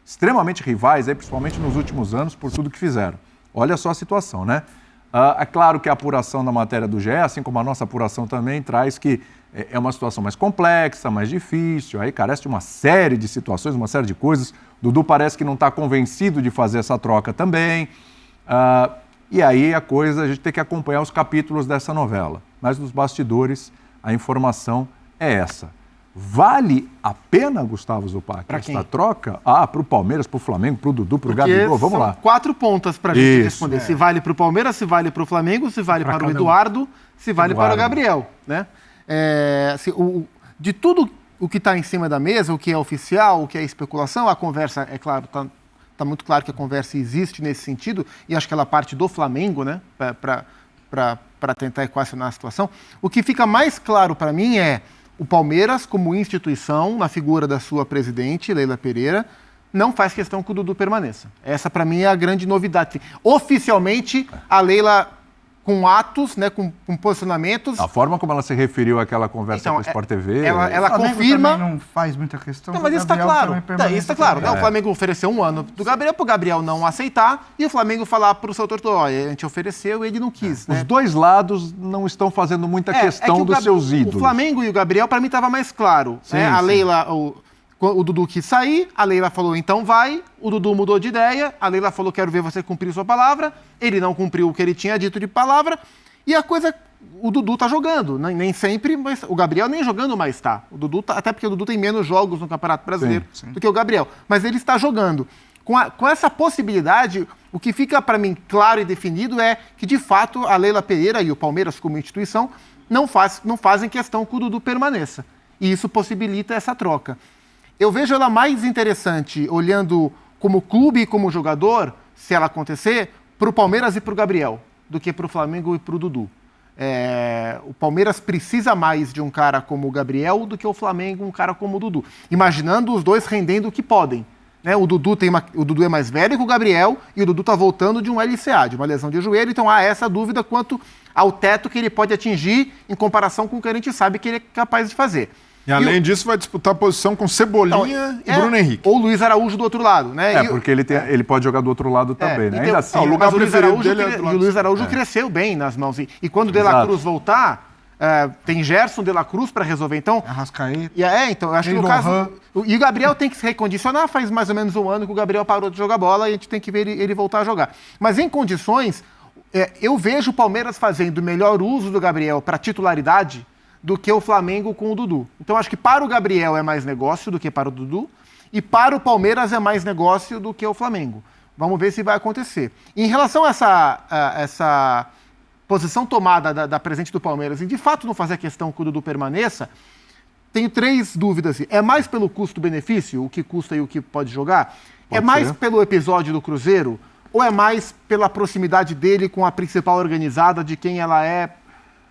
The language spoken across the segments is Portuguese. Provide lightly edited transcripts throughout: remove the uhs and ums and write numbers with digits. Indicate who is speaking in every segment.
Speaker 1: extremamente rivais, aí, principalmente nos últimos anos, por tudo que fizeram. Olha só a situação, né? É claro que a apuração da matéria do GE, assim como a nossa apuração também, traz que é uma situação mais complexa, mais difícil, aí carece de uma série de situações, uma série de coisas. Dudu parece que não está convencido de fazer essa troca também. E aí a gente tem que acompanhar os capítulos dessa novela. Mas nos bastidores, a informação é essa. Vale a pena, Gustavo Zupac, essa troca? Para o Palmeiras, para o Flamengo, para o Dudu, para o Gabigol? Vamos lá.
Speaker 2: 4 pontas para a gente responder. Se vale para o Palmeiras, se vale para o Flamengo, se vale para o Eduardo, se vale para o Gabriel. Né? De tudo o que está em cima da mesa, o que é oficial, o que é especulação, a conversa, é claro, está muito claro que a conversa existe nesse sentido, e acho que ela parte do Flamengo, né, para tentar equacionar a situação. O que fica mais claro para mim é o Palmeiras, como instituição, na figura da sua presidente, Leila Pereira, não faz questão que o Dudu permaneça. Essa, para mim, é a grande novidade. Oficialmente, a Leila, com atos, né, com posicionamentos...
Speaker 1: A forma como ela se referiu àquela conversa com o Sport TV...
Speaker 2: Ela confirma...
Speaker 3: não faz muita questão.
Speaker 2: Não, mas isso está claro. Isso está claro. Né? O Flamengo ofereceu 1 ano do Gabriel, para o Gabriel não aceitar, e o Flamengo falar para o seu torcedor, olha, a gente ofereceu e ele não quis. Né?
Speaker 1: Os dois lados não estão fazendo muita questão dos seus ídolos.
Speaker 2: O Flamengo e o Gabriel, para mim, estava mais claro.
Speaker 1: Sim,
Speaker 2: né? A
Speaker 1: sim.
Speaker 2: Leila... O Dudu quis sair, a Leila falou, então vai. O Dudu mudou de ideia, a Leila falou, quero ver você cumprir sua palavra. Ele não cumpriu o que ele tinha dito de palavra. E a coisa, o Dudu tá jogando, nem sempre, mas o Gabriel nem jogando mais tá. O Dudu tá, até porque o Dudu tem menos jogos no Campeonato Brasileiro do que o Gabriel. Mas ele está jogando. Com essa possibilidade, o que fica para mim claro e definido é que, de fato, a Leila Pereira e o Palmeiras como instituição não fazem questão que o Dudu permaneça. E isso possibilita essa troca. Eu vejo ela mais interessante, olhando como clube e como jogador, se ela acontecer, para o Palmeiras e para o Gabriel, do que para o Flamengo e para o Dudu. O Palmeiras precisa mais de um cara como o Gabriel do que o Flamengo um cara como o Dudu. Imaginando os dois rendendo o que podem. Né? O Dudu é mais velho que o Gabriel e o Dudu está voltando de um LCA, de uma lesão de joelho, então há essa dúvida quanto ao teto que ele pode atingir em comparação com o que a gente sabe que ele é capaz de fazer.
Speaker 4: E além disso, vai disputar a posição com Cebolinha e Bruno Henrique.
Speaker 2: Ou Luiz Araújo do outro lado, né?
Speaker 1: Porque ele pode jogar do outro lado também, né? Ainda assim,
Speaker 4: o lugar preferido dele é do lado.
Speaker 2: O Luiz Araújo cresceu bem nas mãos. E quando o De La Cruz voltar, tem Gerson, De La Cruz para resolver. Então,
Speaker 3: Arrascaeta.
Speaker 2: Então, eu acho que no caso... E o Gabriel tem que se recondicionar. Faz mais ou menos 1 ano que o Gabriel parou de jogar bola e a gente tem que ver ele voltar a jogar. Mas em condições, eu vejo o Palmeiras fazendo o melhor uso do Gabriel para titularidade do que o Flamengo com o Dudu. Então, acho que para o Gabriel é mais negócio do que para o Dudu, e para o Palmeiras é mais negócio do que o Flamengo. Vamos ver se vai acontecer. Em relação a essa posição tomada da presidente do Palmeiras, em de fato não fazer questão que o Dudu permaneça, tenho 3 dúvidas. É mais pelo custo-benefício, o que custa e o que pode jogar? É mais pelo episódio do Cruzeiro? Ou é mais pela proximidade dele com a principal organizada, de quem ela é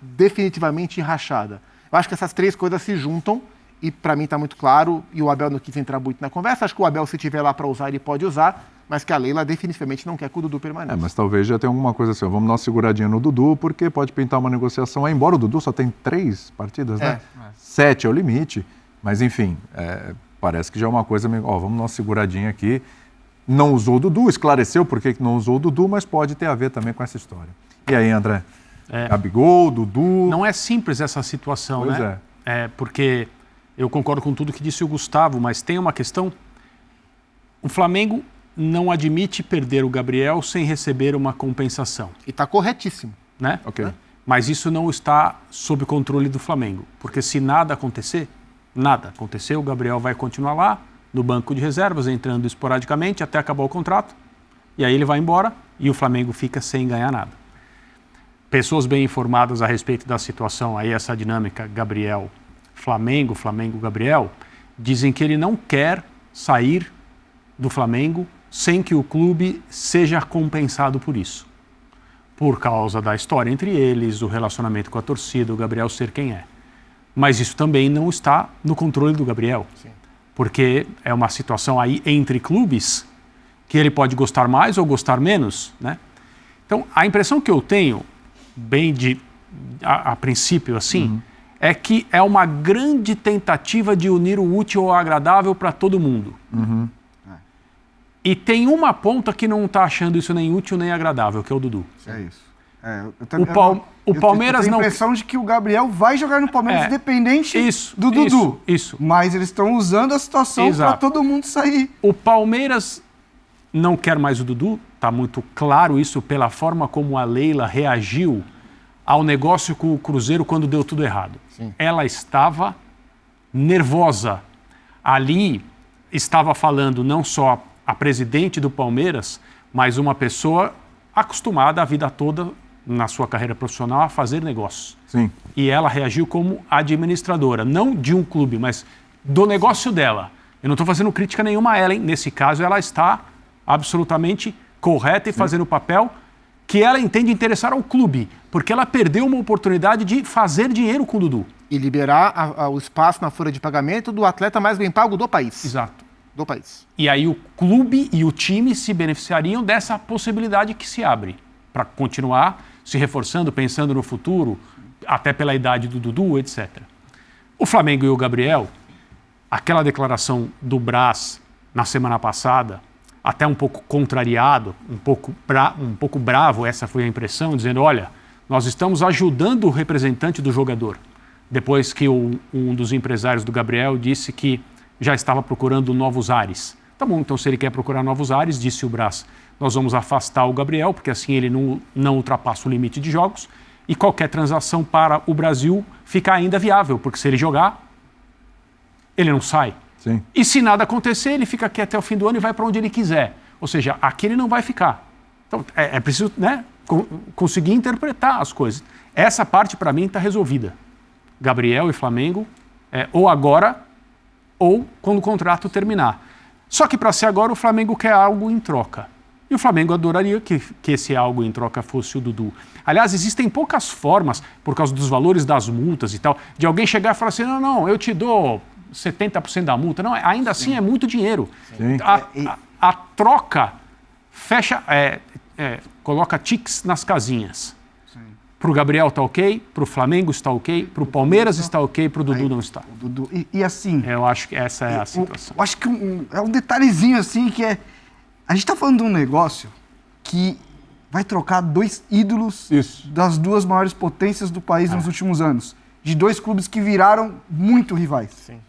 Speaker 2: definitivamente rachada? Eu acho que essas 3 coisas se juntam e para mim está muito claro, e o Abel não quis entrar muito na conversa. Acho que o Abel, se tiver lá para usar, ele pode usar, mas que a Leila definitivamente não quer que o Dudu permaneça.
Speaker 1: Mas talvez já tenha alguma coisa assim, vamos dar uma seguradinha no Dudu, porque pode pintar uma negociação aí, embora o Dudu só tem 3 partidas, né? 7 é o limite, mas enfim, parece que já é uma coisa meio, vamos dar uma seguradinha aqui. Não usou o Dudu, esclareceu por que não usou o Dudu, mas pode ter a ver também com essa história. E aí, André? Gabigol, Dudu...
Speaker 5: Não é simples essa situação,
Speaker 1: pois
Speaker 5: né? Porque eu concordo com tudo que disse o Gustavo, mas tem uma questão. O Flamengo não admite perder o Gabriel sem receber uma compensação.
Speaker 2: E está corretíssimo.
Speaker 5: Né?
Speaker 1: Ok.
Speaker 5: Mas isso não está sob controle do Flamengo. Porque se nada acontecer, o Gabriel vai continuar lá, no banco de reservas, entrando esporadicamente até acabar o contrato. E aí ele vai embora e o Flamengo fica sem ganhar nada. Pessoas bem informadas a respeito da situação, aí essa dinâmica Gabriel-Flamengo, Flamengo-Gabriel, dizem que ele não quer sair do Flamengo sem que o clube seja compensado por isso. Por causa da história entre eles, do relacionamento com a torcida, o Gabriel ser quem é. Mas isso também não está no controle do Gabriel. Sim. Porque é uma situação aí entre clubes que ele pode gostar mais ou gostar menos, né? Então, a impressão que eu tenho, a princípio assim, é que é uma grande tentativa de unir o útil ao agradável para todo mundo. E tem uma ponta que não está achando isso nem útil nem agradável, que é o Dudu.
Speaker 3: É isso.
Speaker 5: O Palmeiras
Speaker 3: eu tenho
Speaker 5: não...
Speaker 3: a impressão de que o Gabriel vai jogar no Palmeiras independente do Dudu.
Speaker 5: Isso.
Speaker 3: Mas eles estão usando a situação para todo mundo sair.
Speaker 5: O Palmeiras não quer mais o Dudu, está muito claro isso pela forma como a Leila reagiu ao negócio com o Cruzeiro quando deu tudo errado. Sim. Ela estava nervosa. Ali estava falando não só a presidente do Palmeiras, mas uma pessoa acostumada a vida toda na sua carreira profissional a fazer negócios.
Speaker 1: Sim.
Speaker 5: E ela reagiu como administradora, não de um clube, mas do negócio dela. Eu não estou fazendo crítica nenhuma a ela, hein? Nesse caso, ela está absolutamente correta e fazendo o papel que ela entende interessar ao clube, porque ela perdeu uma oportunidade de fazer dinheiro com o Dudu.
Speaker 2: E liberar o espaço na folha de pagamento do atleta mais bem pago do país.
Speaker 5: Exato.
Speaker 2: Do país.
Speaker 5: E aí o clube e o time se beneficiariam dessa possibilidade que se abre para continuar se reforçando, pensando no futuro, até pela idade do Dudu, etc. O Flamengo e o Gabriel, aquela declaração do Braz na semana passada, até um pouco contrariado, um pouco bravo, essa foi a impressão, dizendo, olha, nós estamos ajudando o representante do jogador. Depois que um dos empresários do Gabriel disse que já estava procurando novos ares. Tá bom, então se ele quer procurar novos ares, disse o Braz, nós vamos afastar o Gabriel, porque assim ele não ultrapassa o limite de jogos, e qualquer transação para o Brasil fica ainda viável, porque se ele jogar, ele não sai.
Speaker 1: Sim.
Speaker 5: E se nada acontecer, ele fica aqui até o fim do ano e vai para onde ele quiser. Ou seja, aqui ele não vai ficar. Então é preciso, né, conseguir interpretar as coisas. Essa parte, para mim, está resolvida. Gabriel e Flamengo, ou agora, ou quando o contrato terminar. Só que para ser agora, o Flamengo quer algo em troca. E o Flamengo adoraria que esse algo em troca fosse o Dudu. Aliás, existem poucas formas, por causa dos valores das multas e tal, de alguém chegar e falar assim, não, eu te dou 70% da multa. Não, ainda assim é muito dinheiro. A troca fecha, coloca tiques nas casinhas. Para o Gabriel está ok, para o Flamengo está ok, para o Palmeiras está ok, para o Dudu não está.
Speaker 3: Dudu, e assim...
Speaker 5: Eu acho que essa é a situação.
Speaker 3: Eu acho que é um detalhezinho assim que é... A gente está falando de um negócio que vai trocar dois ídolos das duas maiores potências do país nos últimos anos. De dois clubes que viraram muito rivais. Sim.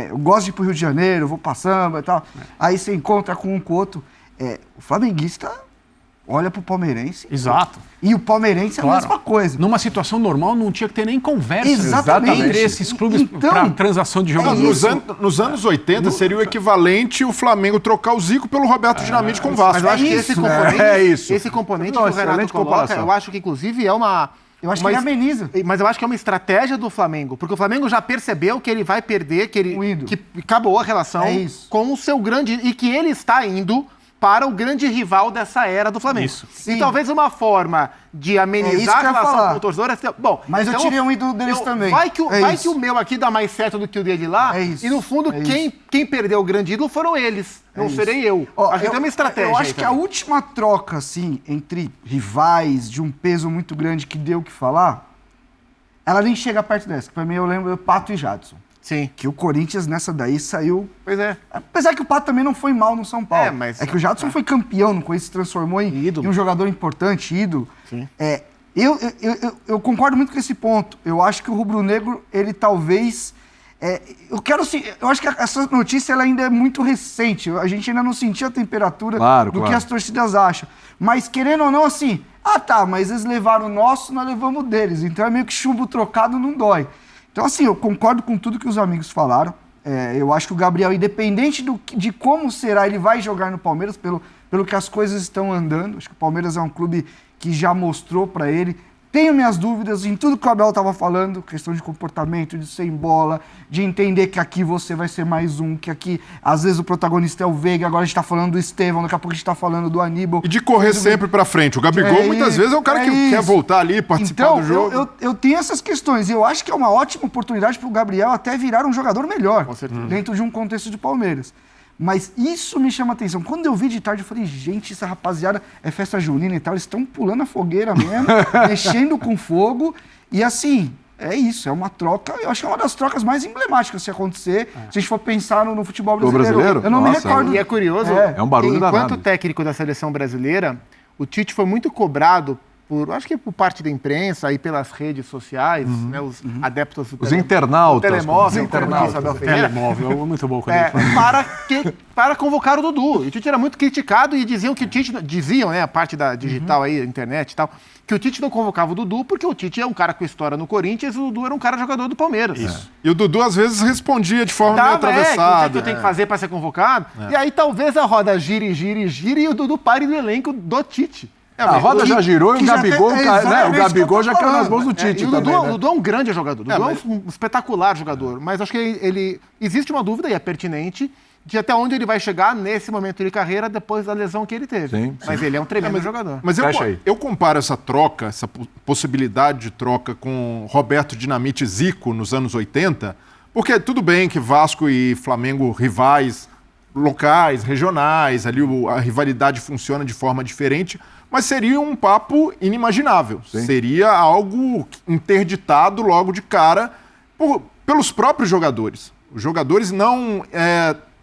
Speaker 3: Eu gosto de ir para o Rio de Janeiro, eu vou para samba e tal. Aí você encontra com um com o outro. O flamenguista olha pro palmeirense.
Speaker 5: Exato.
Speaker 3: E o palmeirense é a mesma coisa.
Speaker 5: Numa situação normal não tinha que ter nem conversa
Speaker 3: entre
Speaker 5: esses clubes para transação de jogadores.
Speaker 4: Nos anos 80 seria o equivalente o Flamengo trocar o Zico pelo Roberto Dinamite com o Vasco.
Speaker 2: Mas eu acho que esse componente que o Renato coloca, eu acho que inclusive é uma...
Speaker 3: Eu acho que ele ameniza.
Speaker 2: Mas eu acho que é uma estratégia do Flamengo, porque o Flamengo já percebeu que ele vai perder, que acabou a relação com o seu grande... E que ele está indo para o grande rival dessa era do Flamengo. Isso. E talvez uma forma de amenizar a relação com o torcedor... Bom,
Speaker 3: mas
Speaker 2: então,
Speaker 3: eu tirei um ídolo deles também.
Speaker 2: Vai que o meu aqui dá mais certo do que o dele lá, e no fundo quem perdeu o grande ídolo foram eles, não serei eu. Acho que tem uma estratégia.
Speaker 3: Eu acho que a última troca, assim, entre rivais de um peso muito grande que deu o que falar, ela nem chega perto dessa. Pra mim, eu lembro Pato e Jadson.
Speaker 2: Sim.
Speaker 3: Que o Corinthians nessa daí saiu...
Speaker 2: Pois é.
Speaker 3: Apesar que o Pato também não foi mal no São Paulo.
Speaker 2: É
Speaker 3: que o Jadson foi campeão no Corinthians, se transformou em um jogador importante, ídolo.
Speaker 2: Sim.
Speaker 3: Eu concordo muito com esse ponto. Eu acho que o rubro-negro, ele talvez... eu acho que essa notícia ela ainda é muito recente. A gente ainda não sentiu a temperatura que as torcidas acham. Mas, querendo ou não, assim... mas eles levaram o nosso, nós levamos o deles. Então é meio que chumbo trocado, não dói. Então, assim, eu concordo com tudo que os amigos falaram. Eu acho que o Gabriel, independente de como será, ele vai jogar no Palmeiras, pelo que as coisas estão andando. Acho que o Palmeiras é um clube que já mostrou para ele. Tenho minhas dúvidas em tudo que o Abel estava falando, questão de comportamento, de sem bola, de entender que aqui você vai ser mais um, que aqui, às vezes, o protagonista é o Veiga, agora a gente está falando do Estevão, daqui a pouco a gente está falando do Aníbal.
Speaker 4: E de correr sempre para frente. O Gabigol, muitas vezes, é o cara que quer voltar ali, participar do jogo.
Speaker 3: Então, eu tenho essas questões. E eu acho que é uma ótima oportunidade para o Gabriel até virar um jogador melhor, dentro de um contexto de Palmeiras. Mas isso me chama a atenção. Quando eu vi de tarde, eu falei, gente, essa rapaziada é festa junina e tal, eles estão pulando a fogueira mesmo, mexendo com fogo. E assim, é isso, é uma troca, eu acho que é uma das trocas mais emblemáticas se acontecer, se a gente for pensar no futebol brasileiro. Eu não me recordo.
Speaker 2: E é curioso,
Speaker 1: é um barulho
Speaker 2: enquanto
Speaker 1: danado.
Speaker 2: técnico da seleção brasileira, o Tite foi muito cobrado acho que por parte da imprensa e pelas redes sociais, né, os adeptos do
Speaker 1: Os internautas.
Speaker 2: telemóvel,
Speaker 1: Os internautas.
Speaker 2: Isabel Ferreira,
Speaker 5: Telemóvel, muito bom quando ele fala.
Speaker 2: para convocar o Dudu. O Tite era muito criticado e diziam que o Tite, né, a parte da digital aí, internet e tal, que o Tite não convocava o Dudu porque o Tite é um cara com história no Corinthians e o Dudu era um cara jogador do Palmeiras.
Speaker 4: Isso. E o Dudu às vezes respondia de forma meio atravessada.
Speaker 2: O que eu tenho que fazer para ser convocado? E aí talvez a roda gire e o Dudu pare do elenco do Tite.
Speaker 1: A roda já girou e o Gabigol, o Gabigol já caiu nas mãos do Tite
Speaker 2: e o
Speaker 1: também,
Speaker 2: Dudu, o Dudu é um grande jogador. O Dudu é um espetacular jogador. Mas acho que existe uma dúvida, e é pertinente, de até onde ele vai chegar nesse momento de carreira depois da lesão que ele teve.
Speaker 1: Sim.
Speaker 2: Mas ele é um tremendo jogador.
Speaker 4: Mas eu comparo essa troca, essa possibilidade de troca com Roberto Dinamite e Zico nos anos 80, porque tudo bem que Vasco e Flamengo rivais locais, regionais, ali a rivalidade funciona de forma diferente, mas seria um papo inimaginável. Sim. Seria algo interditado logo de cara pelos próprios jogadores. Os jogadores não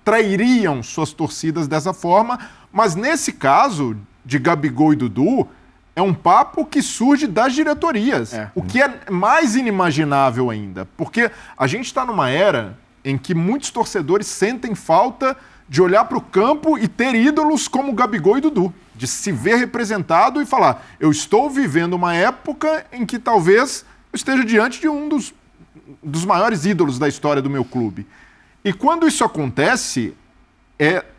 Speaker 4: trairiam suas torcidas dessa forma, mas nesse caso de Gabigol e Dudu, é um papo que surge das diretorias, o que é mais inimaginável ainda, porque a gente está numa era em que muitos torcedores sentem falta de olhar para o campo e ter ídolos como Gabigol e Dudu, de se ver representado e falar, eu estou vivendo uma época em que talvez eu esteja diante de um dos maiores ídolos da história do meu clube. E quando isso acontece,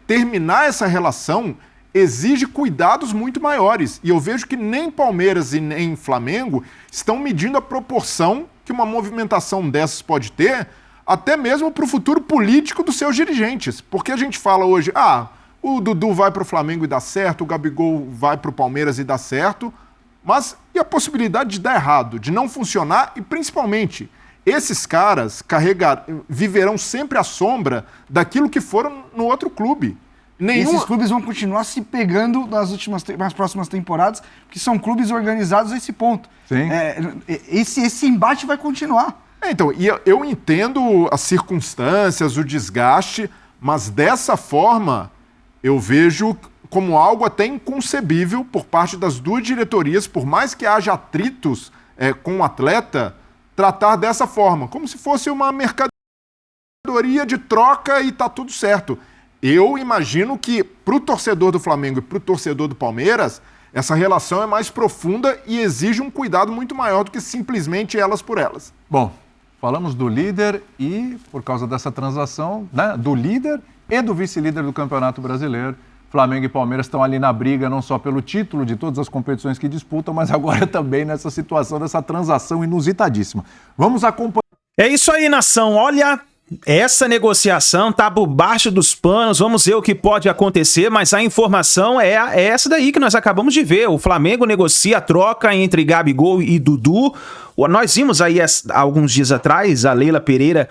Speaker 4: terminar essa relação exige cuidados muito maiores. E eu vejo que nem Palmeiras e nem Flamengo estão medindo a proporção que uma movimentação dessas pode ter, até mesmo para o futuro político dos seus dirigentes. Porque a gente fala hoje, o Dudu vai para o Flamengo e dá certo, o Gabigol vai para o Palmeiras e dá certo, mas e a possibilidade de dar errado, de não funcionar e principalmente... Esses caras viverão sempre à sombra daquilo que foram no outro clube.
Speaker 3: Esses clubes vão continuar se pegando nas próximas temporadas, porque são clubes organizados a esse ponto.
Speaker 1: Sim.
Speaker 3: Esse embate vai continuar.
Speaker 4: Então, e eu entendo as circunstâncias, o desgaste, mas dessa forma eu vejo como algo até inconcebível por parte das duas diretorias, por mais que haja atritos com o atleta, tratar dessa forma, como se fosse uma mercadoria de troca e tá tudo certo. Eu imagino que para o torcedor do Flamengo e para o torcedor do Palmeiras, essa relação é mais profunda e exige um cuidado muito maior do que simplesmente elas por elas.
Speaker 1: Bom, falamos do líder e, por causa dessa transação, né, do líder e do vice-líder do Campeonato Brasileiro, Flamengo e Palmeiras estão ali na briga, não só pelo título de todas as competições que disputam, mas agora também nessa situação, dessa transação inusitadíssima. Vamos acompanhar.
Speaker 6: É isso aí, nação. Olha, essa negociação tá por baixo dos panos. Vamos ver o que pode acontecer, mas a informação é essa daí que nós acabamos de ver. O Flamengo negocia a troca entre Gabigol e Dudu. Nós vimos aí há alguns dias atrás a Leila Pereira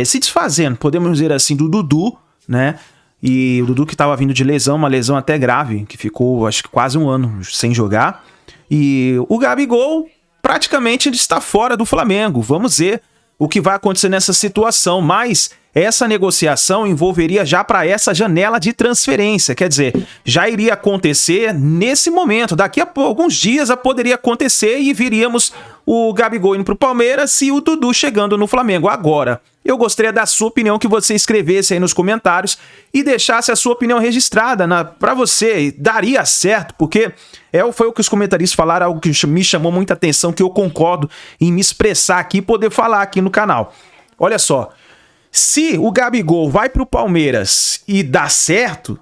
Speaker 6: se desfazendo, podemos dizer assim, do Dudu, né? E o Dudu que estava vindo de lesão, uma lesão até grave, que ficou acho que quase um ano sem jogar. E o Gabigol praticamente ele está fora do Flamengo. Vamos ver o que vai acontecer nessa situação, mas essa negociação envolveria já para essa janela de transferência, quer dizer, já iria acontecer nesse momento, daqui a alguns dias poderia acontecer e viríamos o Gabigol indo para o Palmeiras e o Dudu chegando no Flamengo. Agora, eu gostaria da sua opinião, que você escrevesse aí nos comentários e deixasse a sua opinião registrada para você. Daria certo, porque foi o que os comentaristas falaram, algo que me chamou muita atenção, que eu concordo em me expressar aqui e poder falar aqui no canal. Olha só, se o Gabigol vai para o Palmeiras e dá certo,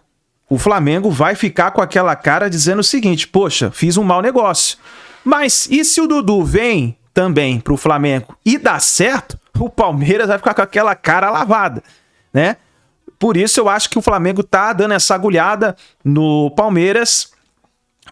Speaker 6: o Flamengo vai ficar com aquela cara dizendo o seguinte, poxa, fiz um mau negócio. Mas e se o Dudu vem também para o Flamengo e dá certo, o Palmeiras vai ficar com aquela cara lavada, né? Por isso eu acho que o Flamengo tá dando essa agulhada no Palmeiras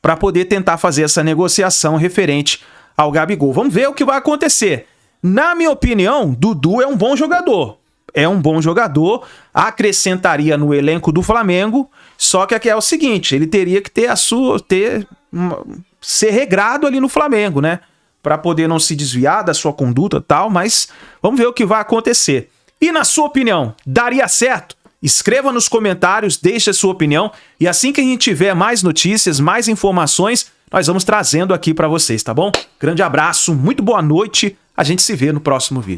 Speaker 6: para poder tentar fazer essa negociação referente ao Gabigol. Vamos ver o que vai acontecer. Na minha opinião, Dudu é um bom jogador. É um bom jogador, acrescentaria no elenco do Flamengo, só que aqui é o seguinte, ele teria que ter ser regrado ali no Flamengo, né? para poder não se desviar da sua conduta e tal, mas vamos ver o que vai acontecer. E na sua opinião, daria certo? Escreva nos comentários, deixe a sua opinião e assim que a gente tiver mais notícias, mais informações, nós vamos trazendo aqui para vocês, tá bom? Grande abraço, muito boa noite, a gente se vê no próximo vídeo.